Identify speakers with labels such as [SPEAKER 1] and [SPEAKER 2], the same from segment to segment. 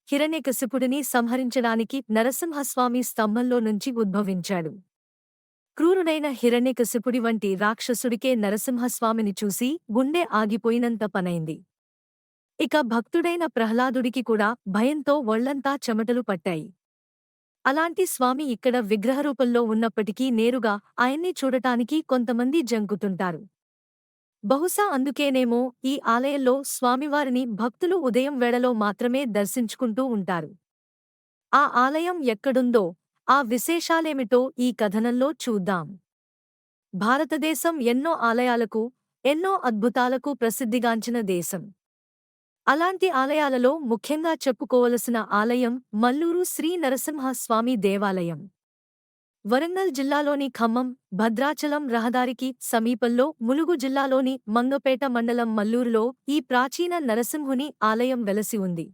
[SPEAKER 1] హిరణ్యకశిపుడిని సంహరించడానికి నరసింహస్వామి స్తంభంలో నుంచి ఉద్భవించాడు. క్రూరుడైన హిరణ్యకశిపుడి వంటి రాక్షసుడికే నరసింహస్వామిని చూసి గుండె ఆగిపోయినంత పనైంది. ఇక భక్తుడైన ప్రహ్లాదుడికి కూడా భయంతో ఒళ్లంతా చెమటలు పట్టాయి. అలాంటి స్వామి ఇక్కడ విగ్రహరూపంలో ఉన్నప్పటికీ నేరుగా ఆయన్ని చూడటానికి కొంతమంది జంకుతుంటారు. బహుశా అందుకేనేమో ఈ ఆలయంలో స్వామివారిని భక్తులు ఉదయం వేళలో మాత్రమే దర్శించుకుంటూ ఉంటారు. ఆ ఆలయం ఎక్కడుందో, ఆ విశేషాలేమిటో ఈ కథనంలో చూద్దాం. భారతదేశం ఎన్నో ఆలయాలకు, ఎన్నో అద్భుతాలకు ప్రసిద్ధిగాంచిన దేశం. అలాంటి ఆలయాలలో ముఖ్యంగా చెప్పుకోవలసిన ఆలయం మల్లూరు శ్రీ నరసింహ స్వామి దేవాలయం. వరంగల్ జిల్లాలోని ఖమ్మం, భద్రాచలం రహదారికి సమీపంలో ములుగు జిల్లాలోని మంగపేట మండలం మల్లూరులో ఈ ప్రాచీన నరసింహుని ఆలయం వెలసి ఉంది.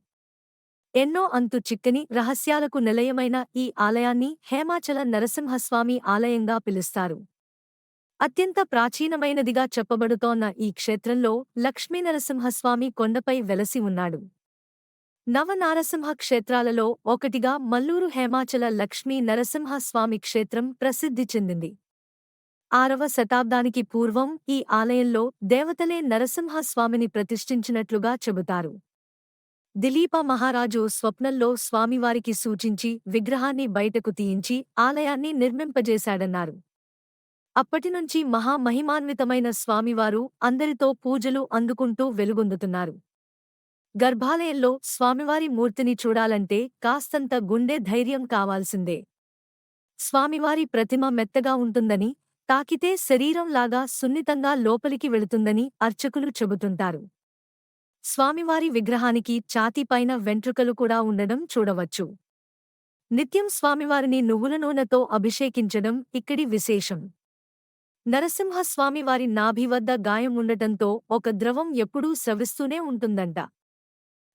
[SPEAKER 1] ఎన్నో అంతు చిక్కని రహస్యాలకు నిలయమైన ఈ ఆలయాన్ని హేమాచల నరసింహస్వామి ఆలయంగా పిలుస్తారు. అత్యంత ప్రాచీనమైనదిగా చెప్పబడుతోన్న ఈ క్షేత్రంలో లక్ష్మీనరసింహస్వామి కొండపై వెలసి ఉన్నాడు. నవనారసింహ క్షేత్రాలలో ఒకటిగా మల్లూరు హేమాచల లక్ష్మీ నరసింహస్వామి క్షేత్రం ప్రసిద్ధి చెందింది. 6వ శతాబ్దానికి పూర్వం ఈ ఆలయంలో దేవతలే నరసింహస్వామిని ప్రతిష్ఠించినట్లుగా చెబుతారు. దిలీప మహారాజు స్వప్నంలో స్వామివారికి సూచించి విగ్రహాన్ని బయటకు తీయించి ఆలయాన్ని నిర్మింపజేశాడన్నారు. అప్పటినుంచి మహామహిమాన్వితమైన స్వామివారు అందరితో పూజలు అందుకుంటూ వెలుగొందుతున్నారు. గర్భాలయంలో స్వామివారి మూర్తిని చూడాలంటే కాస్తంత గుండె ధైర్యం కావాల్సిందే. స్వామివారి ప్రతిమ మెత్తగా ఉంటుందని, తాకితే శరీరంలాగా సున్నితంగా లోపలికి వెళుతుందని అర్చకులు చెబుతుంటారు. స్వామివారి విగ్రహానికి ఛాతీపైన వెంట్రుకలు కూడా ఉండడం చూడవచ్చు. నిత్యం స్వామివారిని నువ్వుల నూనెతో అభిషేకించడం ఇక్కడి విశేషం. నరసింహస్వామివారి నాభి వద్ద గాయం ఉండటంతో ఒక ద్రవం ఎప్పుడూ స్రవిస్తూనే ఉంటుందంట.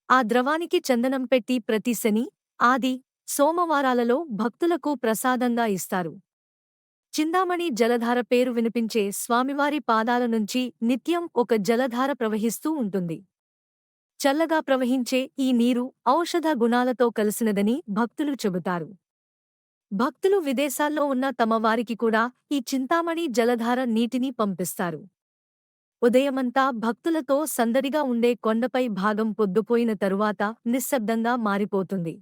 [SPEAKER 1] ఆ ద్రవానికి చందనం పెట్టి ప్రతి శని, ఆది, సోమవారాలలో భక్తులకు ప్రసాదంగా ఇస్తారు. చిందామణి జలధార పేరు వినిపించే స్వామివారి పాదాల నుంచి నిత్యం ఒక జలధార ప్రవహిస్తూ ఉంటుంది. చల్లగా ప్రవహించే ఈ నీరు ఔషధ గుణాలతో కలిసినదని భక్తులు చెబుతారు. భక్తులు విదేశాల్లో ఉన్న తమ వారికి కూడా ఈ చింతామణి జలధార నీటిని పంపిస్తారు. ఉదయమంతా భక్తులతో సందడిగా ఉండే కొండపై భాగం పొద్దుపోయిన తరువాత నిశ్శబ్దంగా మారిపోతుంది.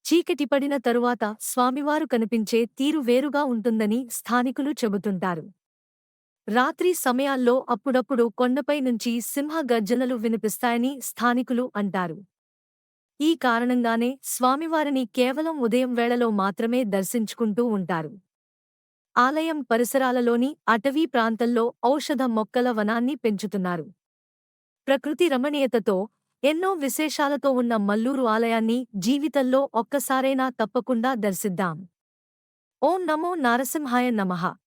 [SPEAKER 1] చీకటి పడిన తరువాత స్వామివారు కనిపించే తీరు వేరుగా ఉంటుందని స్థానికులు చెబుతుంటారు. రాత్రి సమయాల్లో అప్పుడప్పుడు కొండపై నుంచి సింహ గర్జనలు వినిపిస్తాయని స్థానికులు అంటారు. ఈ కారణంగానే స్వామివారిని కేవలం ఉదయం వేళలో మాత్రమే దర్శించుకుంటూ ఉంటారు. ఆలయం పరిసరాలలోని అటవీ ప్రాంతంలో ఔషధ మొక్కల వనాన్ని పెంచుతున్నారు. ప్రకృతి రమణీయతతో, ఎన్నో విశేషాలతో ఉన్న మల్లూరు ఆలయాన్ని జీవితంలో ఒక్కసారైనా తప్పకుండా దర్శిద్దాం. ఓం నమో నారసింహాయ నమః.